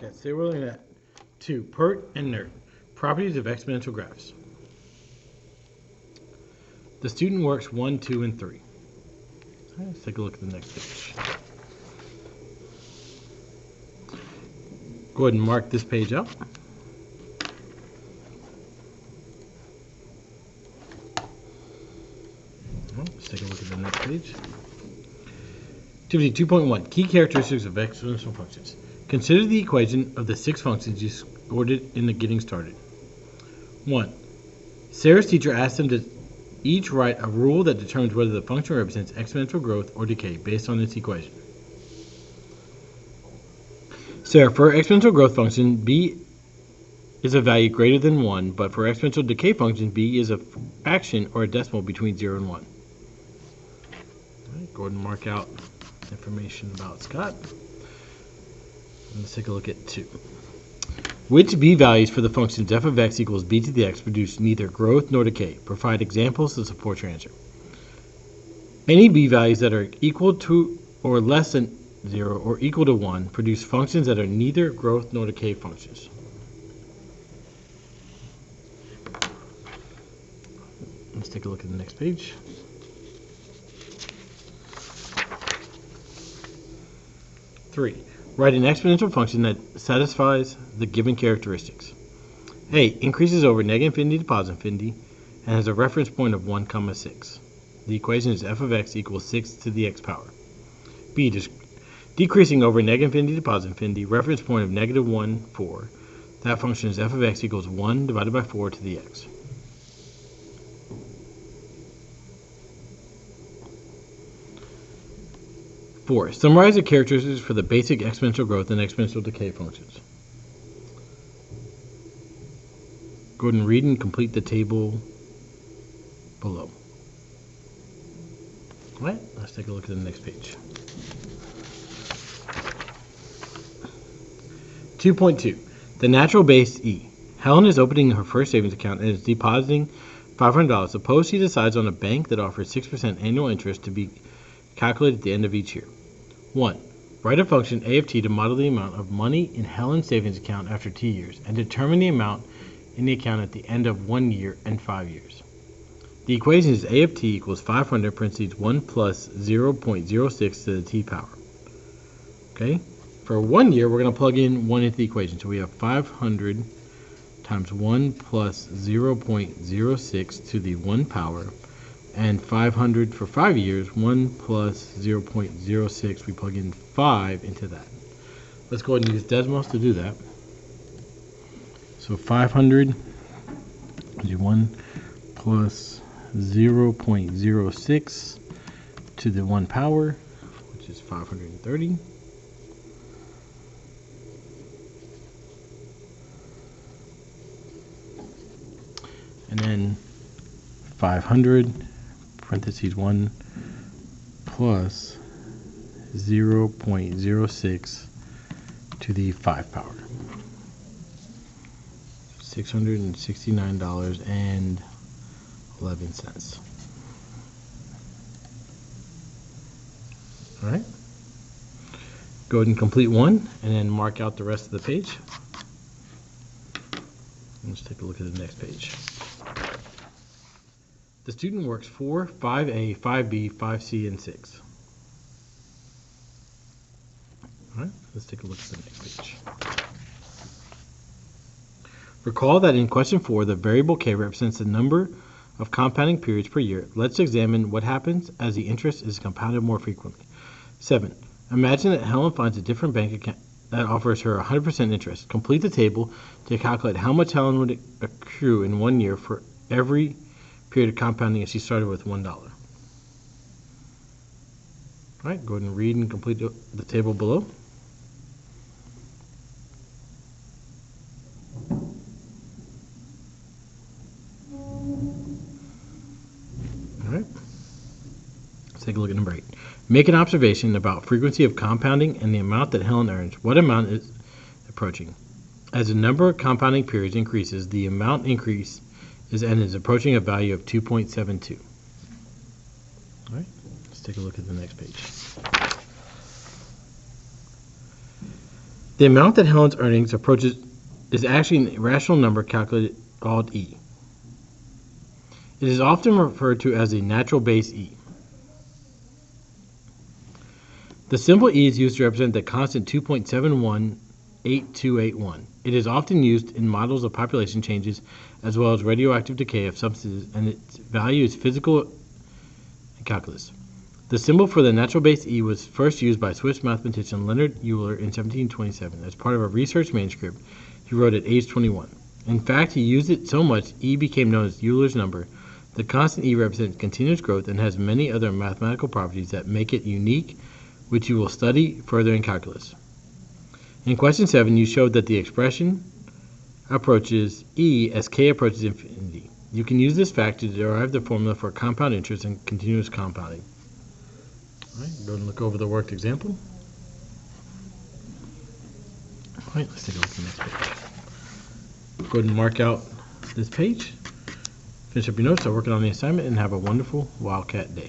Okay, today we're looking at 2. Pert and Nert, properties of exponential graphs. The student works 1, 2, and 3. All right, let's take a look at the next page. Go ahead and mark this page out. Let's take a look at the next page. Activity 2.1, key characteristics of exponential functions. Consider the equation of the 6 functions you scored in the getting started. 1. Sarah's teacher asked them to each write a rule that determines whether the function represents exponential growth or decay based on its equation. Sarah, for an exponential growth function, b is a value greater than 1, but for exponential decay function, b is a fraction or a decimal between 0 and 1. All right, go ahead and mark out information about Scott. Let's take a look at 2. Which b values for the functions f of x equals b to the x produce neither growth nor decay? Provide examples to support your answer. Any b values that are equal to or less than 0 or equal to 1 produce functions that are neither growth nor decay functions. Let's take a look at the next page. 3. Write an exponential function that satisfies the given characteristics. A increases over negative infinity to positive infinity and has a reference point of 1, 6. The equation is f of x equals 6 to the x power. B decreasing over negative infinity to positive infinity, reference point of negative 1, 4. That function is f of x equals 1 divided by 4 to the x. Four, summarize the characteristics for the basic exponential growth and exponential decay functions. Go ahead and read and complete the table below. All right, let's take a look at the next page. 2.2, the natural base E. Helen is opening her first savings account and is depositing $500. Suppose she decides on a bank that offers 6% annual interest to be calculated at the end of each year. 1. Write a function a of t to model the amount of money in Helen's savings account after t years and determine the amount in the account at the end of 1 year and 5 years. The equation is a of t equals 500 parentheses 1 plus 0.06 to the t power. Okay? For 1 year, we're going to plug in 1 into the equation. So we have 500 times 1 plus 0.06 to the 1 power. And 500 for 5 years, 1 plus 0.06, we plug in 5 into that. Let's go ahead and use Desmos to do that. So 500 is 1 plus 0.06 to the 1 power, which is 530. And then 500 parentheses 1 plus 0.06 to the 5 power. $669.11. All right. Go ahead and complete 1 and then mark out the rest of the page. Let's take a look at the next page. The student works 4, 5A, 5B, 5C, and 6. All right, let's take a look at the next page. Recall that in question 4, the variable k represents the number of compounding periods per year. Let's examine what happens as the interest is compounded more frequently. 7. Imagine that Helen finds a different bank account that offers her 100% interest. Complete the table to calculate how much Helen would accrue in 1 year for every period of compounding if she started with $1. All right, go ahead and read and complete the table below. All right, let's take a look at number 8. Make an observation about frequency of compounding and the amount that Helen earns. What amount is approaching? As the number of compounding periods increases, the amount increase is approaching a value of 2.72. All right, let's take a look at the next page. The amount that Helen's earnings approaches is actually an irrational number calculated called E. It is often referred to as a natural base E. The symbol E is used to represent the constant 2.7182881. It is often used in models of population changes as well as radioactive decay of substances, and its value is physical and calculus. The symbol for the natural base E was first used by Swiss mathematician Leonhard Euler in 1727 as part of a research manuscript he wrote at age 21. In fact, he used it so much E became known as Euler's number. The constant E represents continuous growth and has many other mathematical properties that make it unique, which you will study further in calculus. In question 7, you showed that the expression approaches E as k approaches infinity. You can use this fact to derive the formula for compound interest and continuous compounding. All right, go and look over the worked example. All right, let's take a look at the next page. Go ahead and mark out this page. Finish up your notes, start working on the assignment, and have a wonderful Wildcat day.